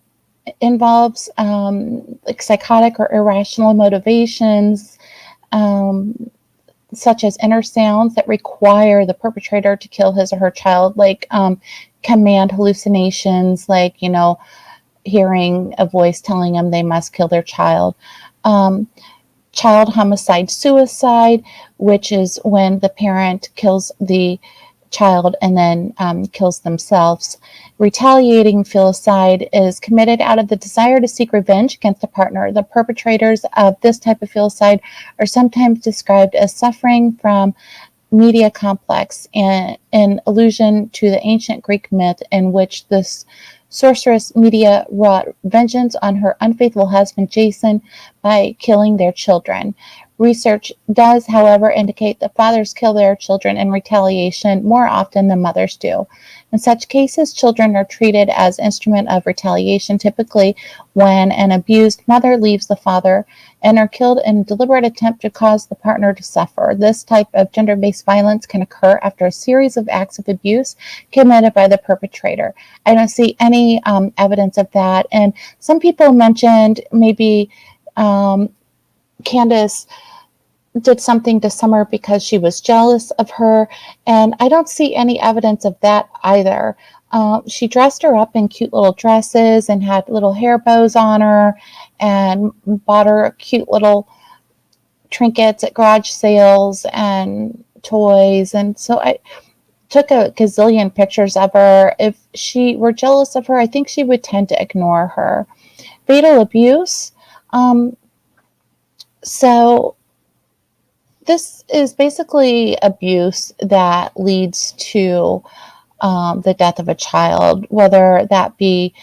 involves like psychotic or irrational motivations, such as inner sounds that require the perpetrator to kill his or her child, like command hallucinations, like, hearing a voice telling them they must kill their child. Child homicide, suicide, which is when the parent kills the child and then kills themselves. Retaliating filicide is committed out of the desire to seek revenge against a partner. The perpetrators of this type of filicide are sometimes described as suffering from media complex, and an allusion to the ancient Greek myth in which this sorceress Medea wrought vengeance on her unfaithful husband Jason by killing their children. Research does, however, indicate that fathers kill their children in retaliation more often than mothers do. In such cases, children are treated as instrument of retaliation, typically when an abused mother leaves the father and are killed in a deliberate attempt to cause the partner to suffer. This type of gender-based violence can occur after a series of acts of abuse committed by the perpetrator. I don't see any evidence of that. And some people mentioned maybe Candace did something to Summer because she was jealous of her, and I don't see any evidence of that either. She dressed her up in cute little dresses and had little hair bows on her and bought her cute little trinkets at garage sales and toys. And so I took a gazillion pictures of her. If she were jealous of her, I think she would tend to ignore her. Fatal abuse. So this is basically abuse that leads to the death of a child, whether that be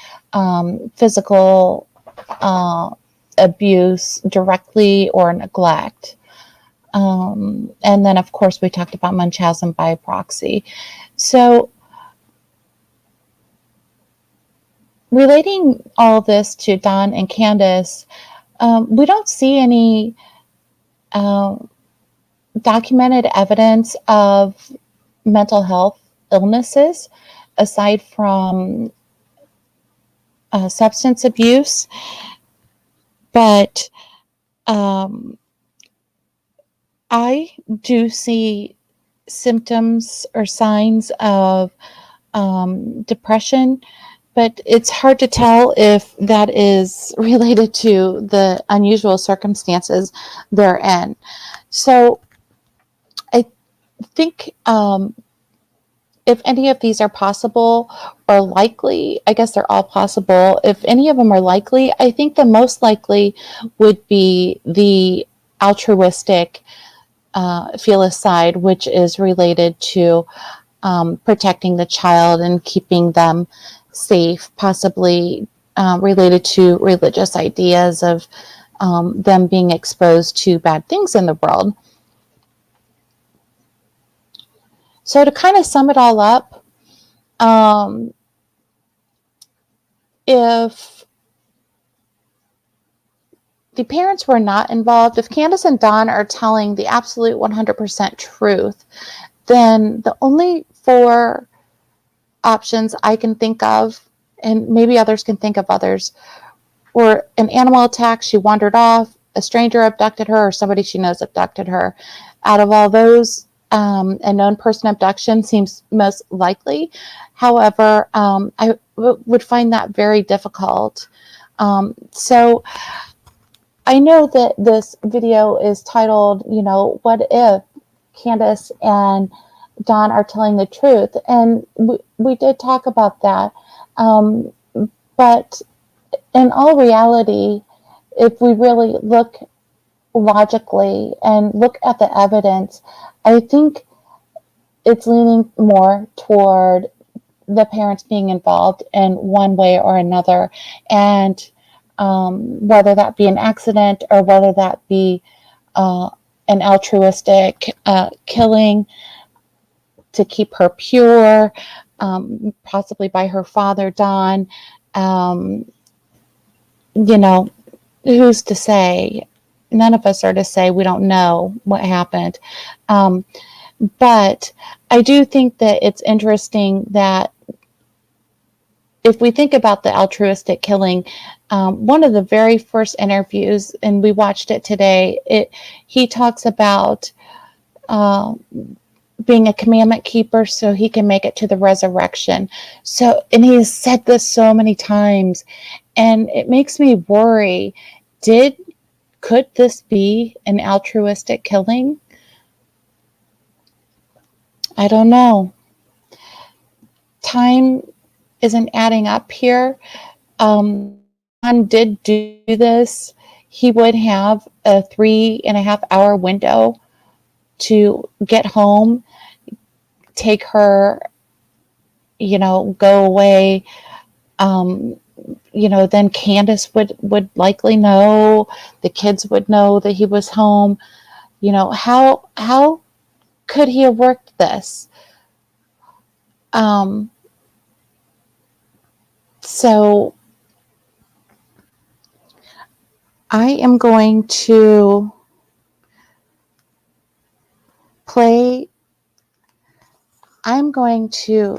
physical abuse directly or neglect. And then, of course, we talked about Munchausen by proxy. So relating all this to Don and Candace, we don't see any documented evidence of mental health illnesses aside from substance abuse, but I do see symptoms or signs of depression, but it's hard to tell if that is related to the unusual circumstances they're in. So I think if any of these are possible or likely, I guess they're all possible. If any of them are likely, I think the most likely would be the altruistic feticide, which is related to protecting the child and keeping them safe, possibly related to religious ideas of them being exposed to bad things in the world. So to kind of sum it all up, if the parents were not involved, if Candace and Don are telling the absolute 100% truth, then the only 4 options I can think of, and maybe others can think of others, were an animal attack, she wandered off, a stranger abducted her, or somebody she knows abducted her. Out of all those, a known person abduction seems most likely. However, I would find that very difficult. So I know that this video is titled, what if Candace and Don are telling the truth? And we did talk about that. But in all reality, if we really look logically and look at the evidence, I think it's leaning more toward the parents being involved in one way or another. And whether that be an accident or whether that be an altruistic killing to keep her pure, possibly by her father, Don. Who's to say? None of us are to say. We don't know what happened. But I do think that it's interesting that if we think about the altruistic killing, one of the very first interviews, and we watched it today, he talks about being a commandment keeper so he can make it to the resurrection. So, and he has said this so many times, and it makes me worry. Could this be an altruistic killing? I don't know. Time isn't adding up here. John did do this. He would have a 3.5 hour window to get home, take her, go away. Then Candace would likely know, the kids would know that he was home. How could he have worked this? So I am going to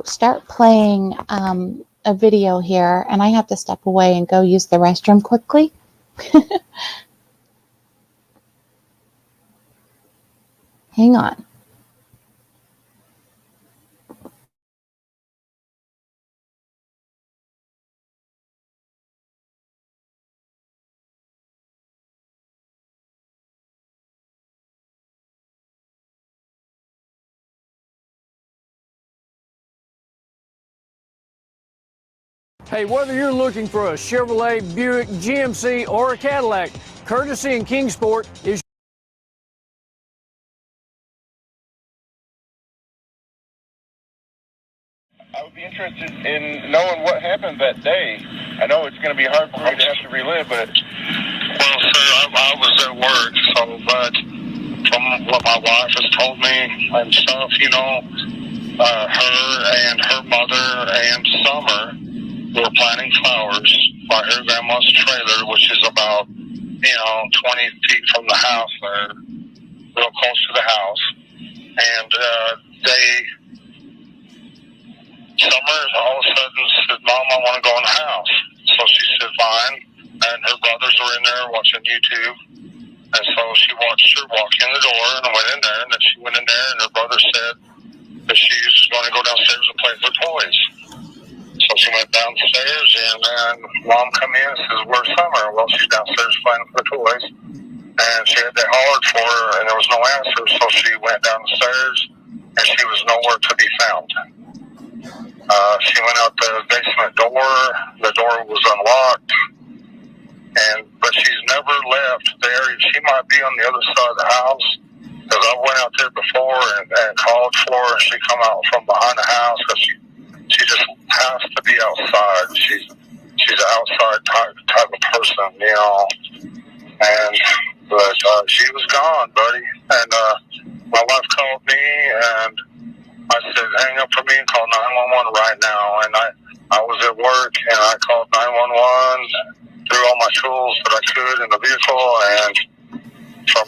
start playing a video here, and I have to step away and go use the restroom quickly. Hang on. Hey, whether you're looking for a Chevrolet, Buick, GMC, or a Cadillac, Courtesy in Kingsport is... I would be interested in knowing what happened that day. I know it's going to be hard for me to have to relive, but... Well, sir, I was at work, but from what my wife has told me and stuff, her and her mother and Summer were planting flowers by her grandma's trailer, which is about, 20 feet from the house there, real close to the house. And Summer all of a sudden said, Mom, I want to go in the house. So she said, fine. And her brothers were in there watching YouTube. And so she watched her walk in the door and went in there. And then she went in there and her brother said that she was going to go downstairs and play with her toys. So she went downstairs, and then Mom come in and says, where's Summer? Well, she's downstairs playing with her toys. And they hollered for her, and there was no answer. So she went downstairs, and she was nowhere to be found. She went out the basement door. The door was unlocked. But she's never left the area. She might be on the other side of the house, because I went out there before and called for her, and she come out from behind the house, because she just has to be outside. She's an outside type of person, But she was gone, buddy. And my wife called me, and I said, hang up for me and call 911 right now. And I was at work, and I called 911, threw all my tools that I could in the vehicle, and from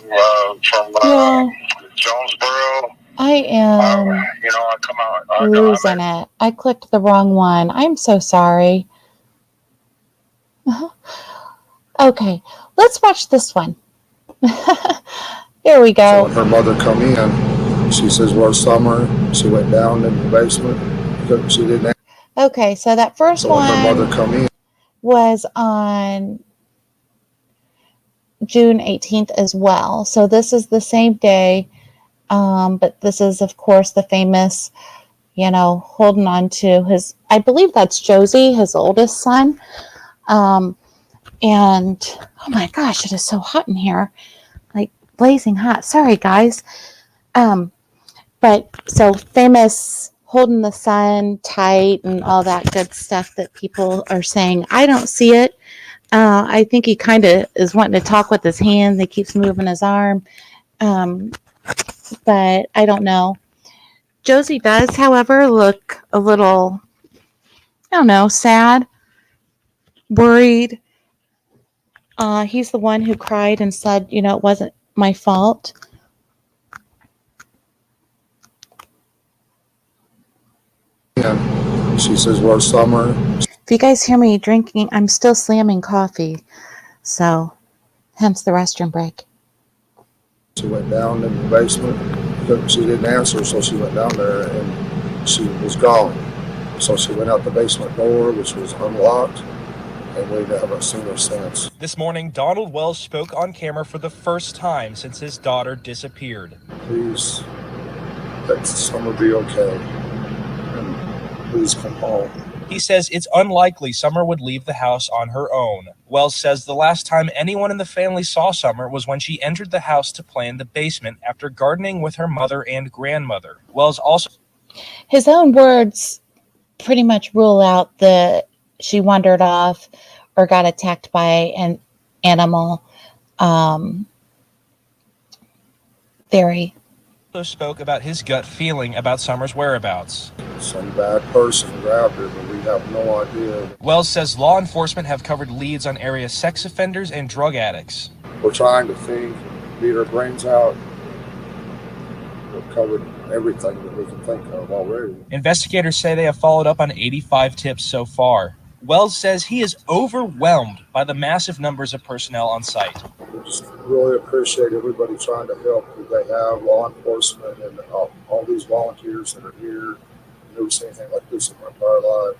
Jonesboro. I am I come out. losing it. I clicked the wrong one. I'm so sorry. Okay, let's watch this one. Here we go. So when her mother come in, she says, where's Summer? She went down in the basement. She didn't answer. Okay, so that first So one when her mother come in, was on June 18th as well. So this is the same day. But this is, of course, the famous, holding on to his, I believe that's Josie, his oldest son. And, oh my gosh, it is so hot in here, like blazing hot. Sorry, guys. But so famous holding the son tight and all that good stuff that people are saying. I don't see it. I think he kind of is wanting to talk with his hands. He keeps moving his arm. But I don't know. Josie does, however, look a little, sad, worried. He's the one who cried and said, it wasn't my fault. and she says, where's Summer? If you guys hear me drinking, I'm still slamming coffee. So, hence the restroom break. She went down in the basement. She didn't answer, so she went down there, and she was gone. So she went out the basement door, which was unlocked, and we haven't seen her since. This morning, Donald Wells spoke on camera for the first time since his daughter disappeared. Please, let Summer be okay, and please come home. He says it's unlikely Summer would leave the house on her own. Wells says the last time anyone in the family saw Summer was when she entered the house to play in the basement after gardening with her mother and grandmother. Wells also... His own words pretty much rule out that she wandered off or got attacked by an animal theory. spoke about his gut feeling about Summer's whereabouts. Some bad person grabbed her, but we have no idea. Wells says law enforcement have covered leads on area sex offenders and drug addicts. We're trying to think, beat our brains out. We've covered everything that we can think of already. Investigators say they have followed up on 85 tips so far. Wells says he is overwhelmed by the massive numbers of personnel on site. We just really appreciate everybody trying to help that they have, law enforcement and all these volunteers that are here. I've never seen anything like this in my entire life.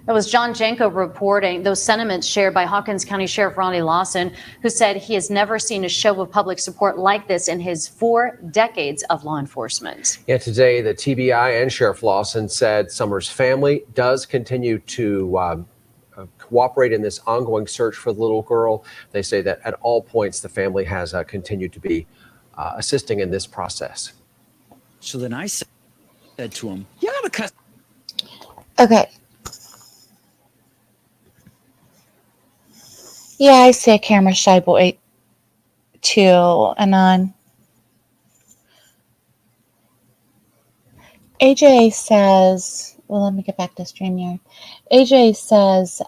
That was John Janko reporting those sentiments shared by Hawkins County Sheriff Ronnie Lawson, who said he has never seen a show of public support like this in his 4 decades of law enforcement. Yeah, today the TBI and Sheriff Lawson said Summer's family does continue to cooperate in this ongoing search for the little girl. They say that at all points the family has continued to be assisting in this process. So then I said to him, "Yeah, because." Okay. Yeah, I see a camera shy boy too, Anon. AJ says, well, let me get back to StreamYard. AJ says,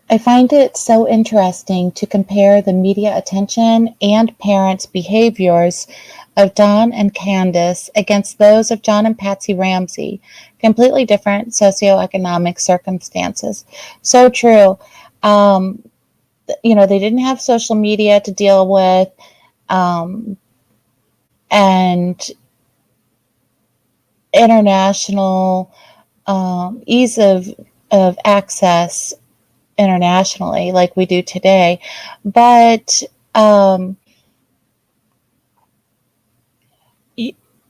I find it so interesting to compare the media attention and parents' behaviors of Don and Candace against those of John and Patsy Ramsey. Completely different socioeconomic circumstances. So true. They didn't have social media to deal with, and international ease of access internationally like we do today. But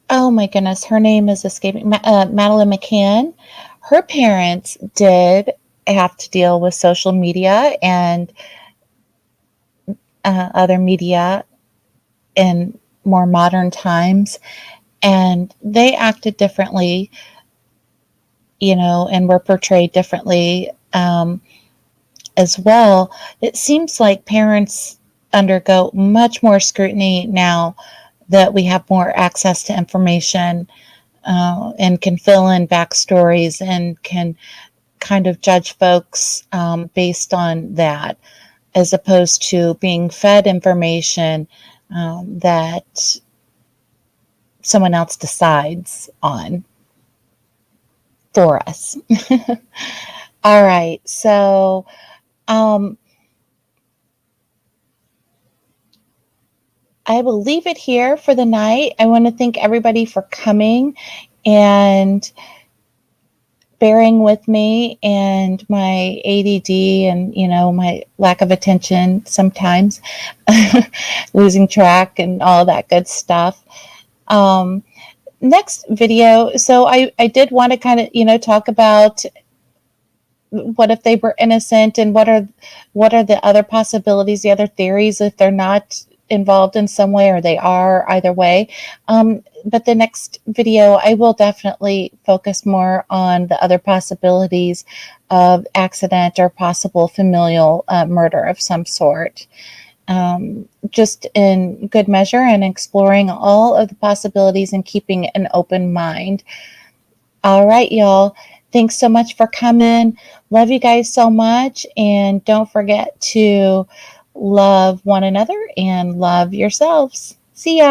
oh my goodness, her name is escaping. Madeline McCann. Her parents did have to deal with social media and other media in more modern times, and they acted differently, and were portrayed differently as well. It seems like parents undergo much more scrutiny now that we have more access to information, and can fill in backstories and can kind of judge folks based on that, as opposed to being fed information that someone else decides on for us. All right, so I will leave it here for the night. I want to thank everybody for coming and bearing with me and my ADD and, my lack of attention sometimes, losing track and all that good stuff. Next video, so I did want to kind of, talk about what if they were innocent, and what are the other possibilities, the other theories, if they're not involved in some way or they are, either way. But the next video, I will definitely focus more on the other possibilities of accident or possible familial murder of some sort. Just in good measure and exploring all of the possibilities and keeping an open mind. All right, y'all. Thanks so much for coming. Love you guys so much. And don't forget to love one another and love yourselves. See ya.